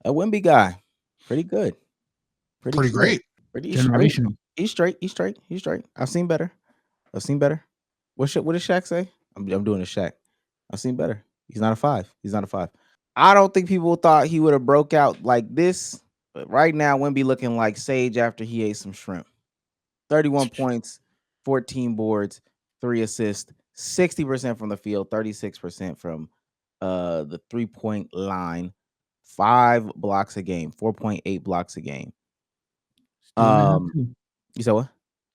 A Wemby guy, pretty good, pretty Pretty good, great. I mean, Generational. he's straight. He's straight. He's straight. I've seen better. I've seen better. What did Shaq say? I'm doing a Shaq. I've seen better. He's not a 5. He's not a 5. I don't think people thought he would have broke out like this. But right now, Wemby looking like Sage after he ate some shrimp. 31 points, 14 boards, 3 assists, 60% from the field, 36% from the 3-point line, 5 blocks a game, 4.8 blocks a game. Still in the half too. You said what?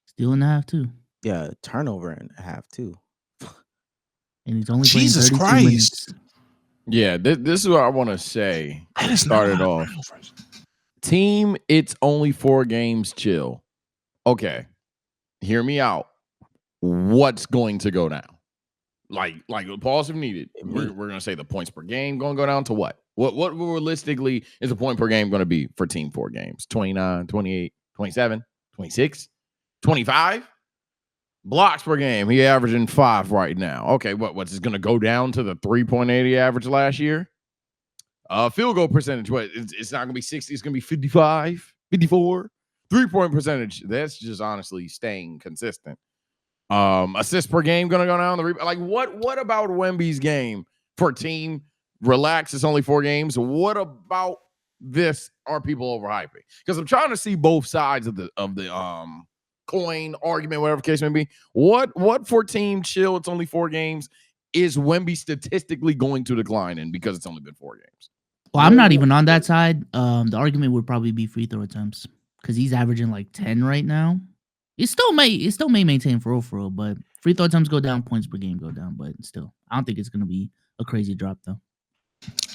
Still in the half too. Yeah, turnover and a half too. And he's only Jesus playing 32 Christ. minutes. Yeah, this is what I want to say. That is Started not off. Team, it's only 4 games. Chill. Okay, hear me out. What's going to go down? Like pause if needed. We're gonna say the points per game going to go down to what? What realistically is a point per game going to be for team 4 games? 29, 28, 27, 26, 25? Blocks per game. He averaging 5 right now. Okay, what's it going to go down to the 3.8 he averaged last year? Field goal percentage. What? It's not going to be 60. It's going to be 55, 54. 3-point percentage. That's just honestly staying consistent. Assists per game going to go down. What about Wemby's game for team? Relax. It's only 4 games. What about this? Are people overhyping? Because I'm trying to see both sides of the coin argument, whatever case may be. What for team chill? It's only 4 games. Is Wemby statistically going to decline in because it's only been 4 games? Well, I'm not even on that side. The argument would probably be free throw attempts because he's averaging like 10 right now. It still may maintain for real, but free throw attempts go down, points per game go down, but still, I don't think it's gonna be a crazy drop though.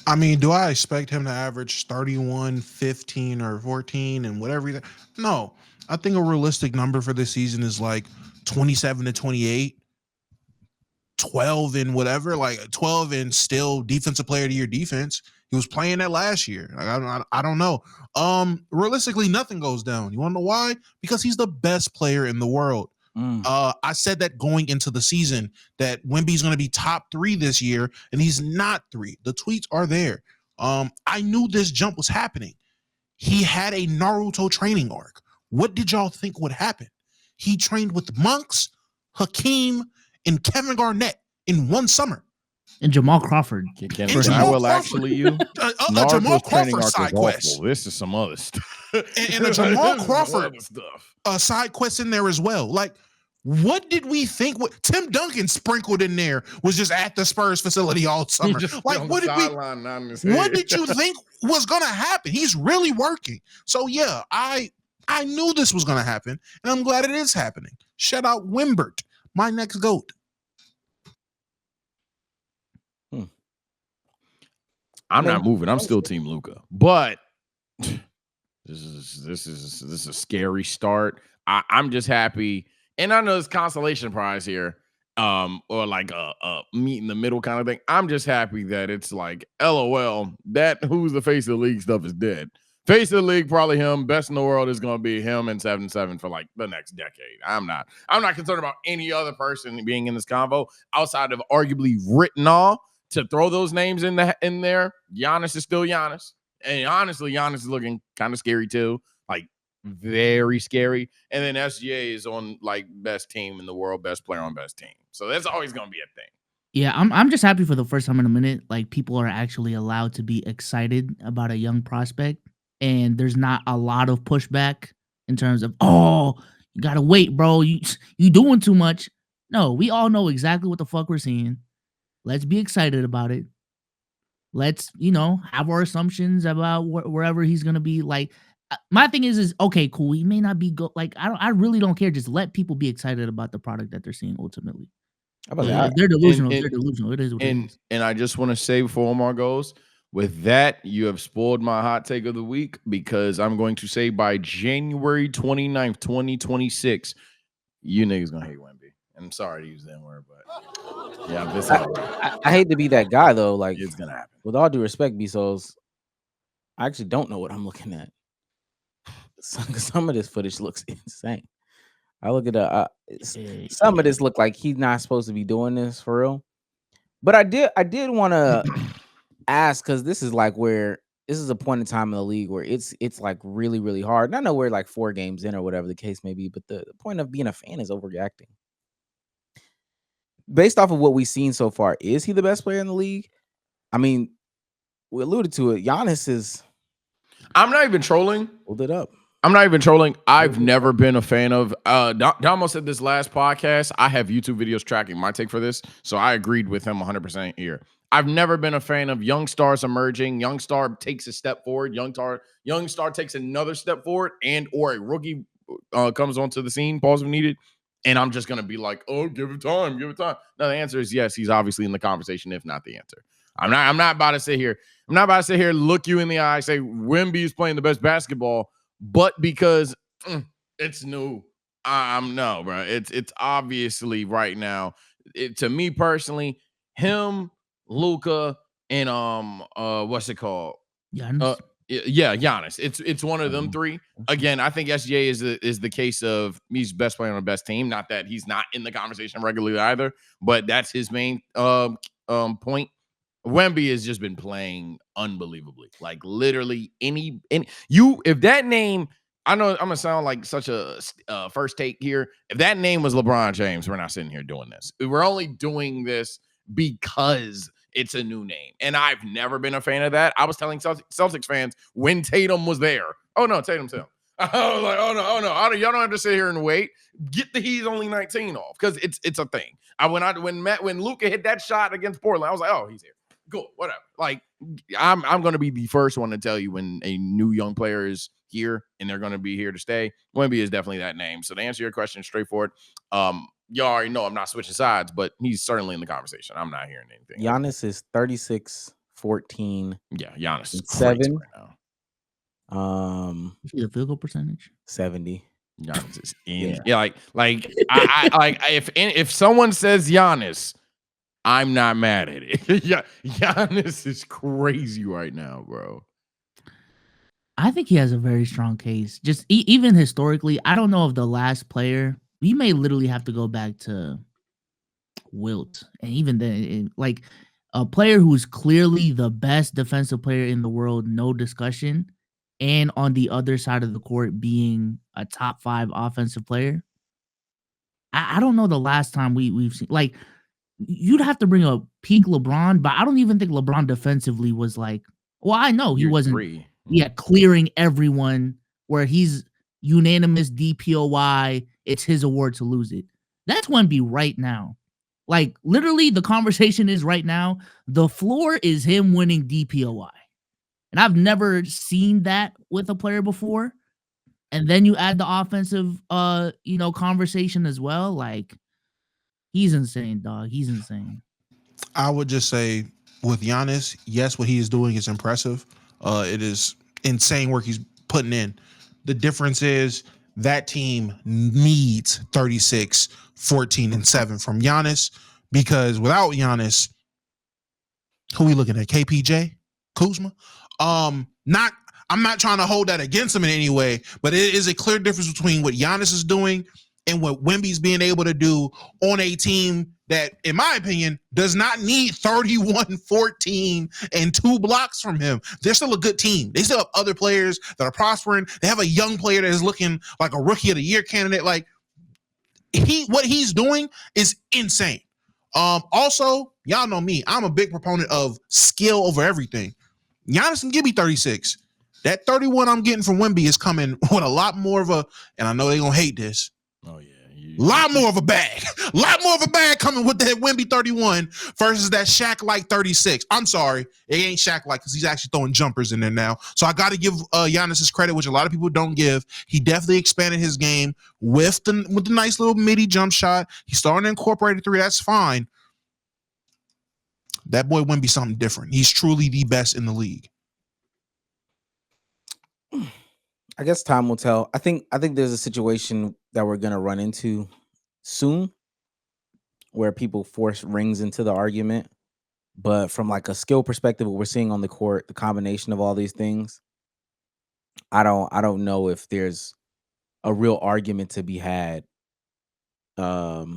I mean, do I expect him to average 31, 15, or 14 and whatever? No. I think a realistic number for this season is like 27 to 28, 12 and whatever, like 12 and still defensive player of the year defense. He was playing that last year. I don't know. Realistically, nothing goes down. You want to know why? Because he's the best player in the world. I said that going into the season that Wemby's going to be top 3 this year, and he's not 3. The tweets are there. I knew this jump was happening. He had a Naruto training arc. What did y'all think would happen? He trained with Monks, Hakeem, and Kevin Garnett in one summer. And Jamal Crawford. Can I will actually you? Jamal Crawford side quest. This is some other stuff. and a Jamal Crawford side quest in there as well. Like, what did we think? What Tim Duncan sprinkled in there was just at the Spurs facility all summer. Like, what did you think was gonna happen? He's really working. So yeah, I knew this was gonna happen, and I'm glad it is happening. Shout out Wimbert, my next GOAT. I'm not moving. I'm still Team Luka, but this is a scary start. I'm just happy, and I know it's consolation prize here, or like a meet in the middle kind of thing. I'm just happy that it's like, LOL, that who's the face of the league stuff is dead. Face of the league, probably him. Best in the world is going to be him and 7-7 for like the next decade. I'm not concerned about any other person being in this convo outside of arguably written all. To throw those names in there, Giannis is still Giannis. And honestly, Giannis is looking kind of scary too. Like, very scary. And then SGA is on like best team in the world, best player on best team. So that's always going to be a thing. Yeah, I'm just happy for the first time in a minute. Like, people are actually allowed to be excited about a young prospect. And there's not a lot of pushback in terms of, oh, you got to wait, bro. You doing too much. No, we all know exactly what the fuck we're seeing. Let's be excited about it. Let's, have our assumptions about wherever he's going to be. Like, my thing is okay, cool. He may not be I really don't care. Just let people be excited about the product that they're seeing ultimately. If they're delusional. They're delusional. It is what it is. And I just want to say before Omar goes, with that, you have spoiled my hot take of the week because I'm going to say by January 29th, 2026, you niggas going to hate Wemby. I'm sorry to use that word, but yeah, I hate to be that guy though. Like, it's gonna happen. With all due respect, Bezos, I actually don't know what I'm looking at. Some of this footage looks insane. I look at some of this look like he's not supposed to be doing this for real. But I did want to ask, because this is like where this is a point in time in the league where it's like really, really hard. And I know we're like 4 games in or whatever the case may be, but the point of being a fan is overreacting. Based off of what we've seen so far, is he the best player in the league? I mean, we alluded to it. Giannis is I'm not even trolling. hold it up. I'm not even trolling. I've never been a fan of Damo said this last podcast. I have YouTube videos tracking my take for this, so I agreed with him 100% here. I've never been a fan of young stars emerging. Young star takes a step forward. Young star takes another step forward, and or a rookie comes onto the scene, pause if needed, and I'm just gonna be like, oh, give it time, give it time. No, the answer is yes. He's obviously in the conversation, if not the answer. I'm not about to sit here. I'm not about to sit here, look you in the eye, say Wemby is playing the best basketball. But because it's new, no, bro. It's obviously right now. To me personally, him, Luka, and what's it called? Giannis. Yeah, Giannis. It's one of them three. Again, I think SGA is the case of he's best player on the best team. Not that he's not in the conversation regularly either, but that's his main point. Wemby has just been playing unbelievably. Like literally any if that name, I know I'm gonna sound like such a first take here. If that name was LeBron James, we're not sitting here doing this. We're only doing this because it's a new name. And I've never been a fan of that. I was telling Celtics fans when Tatum was there. Oh no, Tatum's him. I was like, oh no. Y'all don't have to sit here and wait. Get the he's only 19 off because it's a thing. When Luka hit that shot against Portland, I was like, oh, he's here. Cool, whatever. Like I'm going to be the first one to tell you when a new young player is here and they're going to be here to stay. Wemby is definitely that name. So to answer your question straightforward, you already know I'm not switching sides, but he's certainly in the conversation. I'm not hearing anything. Giannis is 36, 14. Yeah, Giannis is 7 crazy right now. The field goal percentage 70. Giannis is in. Yeah, like if someone says Giannis, I'm not mad at it. Yeah, Giannis is crazy right now, bro. I think he has a very strong case. Just even historically, I don't know if the last player. We may literally have to go back to Wilt, and even then, like a player who's clearly the best defensive player in the world, no discussion, and on the other side of the court being a top 5 offensive player. I don't know the last time we've seen like. You'd have to bring a peak LeBron, but I don't even think LeBron defensively was like, well, I know he wasn't clearing everyone where he's unanimous DPOY. It's his award to lose it. That's Wemby right now. Like literally the conversation is right now, the floor is him winning DPOY. And I've never seen that with a player before. And then you add the offensive conversation as well. Like he's insane, dog. He's insane. I would just say with Giannis, yes, what he is doing is impressive. It is insane work he's putting in. The difference is that team needs 36, 14, and 7 from Giannis because without Giannis, who we looking at? KPJ? Kuzma? I'm not trying to hold that against him in any way, but it is a clear difference between what Giannis is doing and what Wemby's being able to do on a team that, in my opinion, does not need 31, 14, and 2 blocks from him. They're still a good team. They still have other players that are prospering. They have a young player that is looking like a rookie of the year candidate. Like what he's doing is insane. Also, y'all know me. I'm a big proponent of skill over everything. Giannis can give me 36. That 31 I'm getting from Wemby is coming with a lot more of a, and I know they're going to hate this, oh yeah, lot more of a bag coming with that Wemby 31 versus that Shaq-like 36. I'm sorry, it ain't Shaq-like because he's actually throwing jumpers in there now. So I got to give Giannis his credit, which a lot of people don't give. He definitely expanded his game with the nice little midi jump shot. He's starting to incorporate a 3. That's fine. That boy Wemby something different. He's truly the best in the league. I guess time will tell. I think there's a situation that we're gonna run into soon where people force rings into the argument. But from like a skill perspective, what we're seeing on the court, the combination of all these things, I don't know if there's a real argument to be had for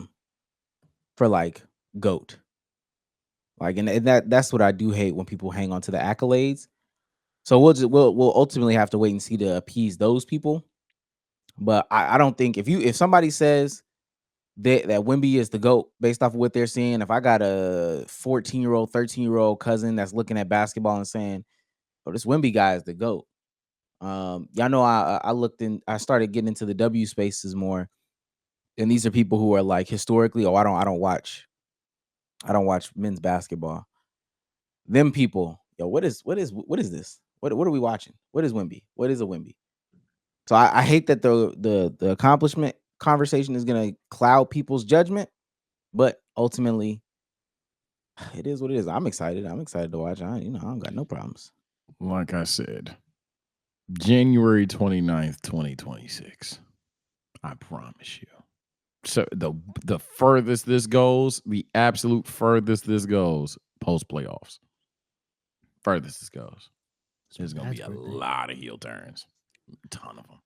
like GOAT. Like and that's what I do hate when people hang on to the accolades. So we'll ultimately have to wait and see to appease those people. But I don't think if somebody says that Wemby is the GOAT based off of what they're seeing, if I got a 14-year-old, 13-year-old cousin that's looking at basketball and saying, "Oh, this Wemby guy is the GOAT." Y'all know I started getting into the W spaces more, and these are people who are like historically, I don't watch men's basketball. Them people, yo, what is this? What are we watching? What is Wemby? What is a Wemby? So I hate that the accomplishment conversation is gonna cloud people's judgment, but ultimately, it is what it is. I'm excited. I'm excited to watch. I don't got no problems. Like I said, January 29th, 2026. I promise you. So the furthest this goes, the absolute furthest this goes, post playoffs. Furthest this goes. There's gonna be a lot of heel turns. A ton of them.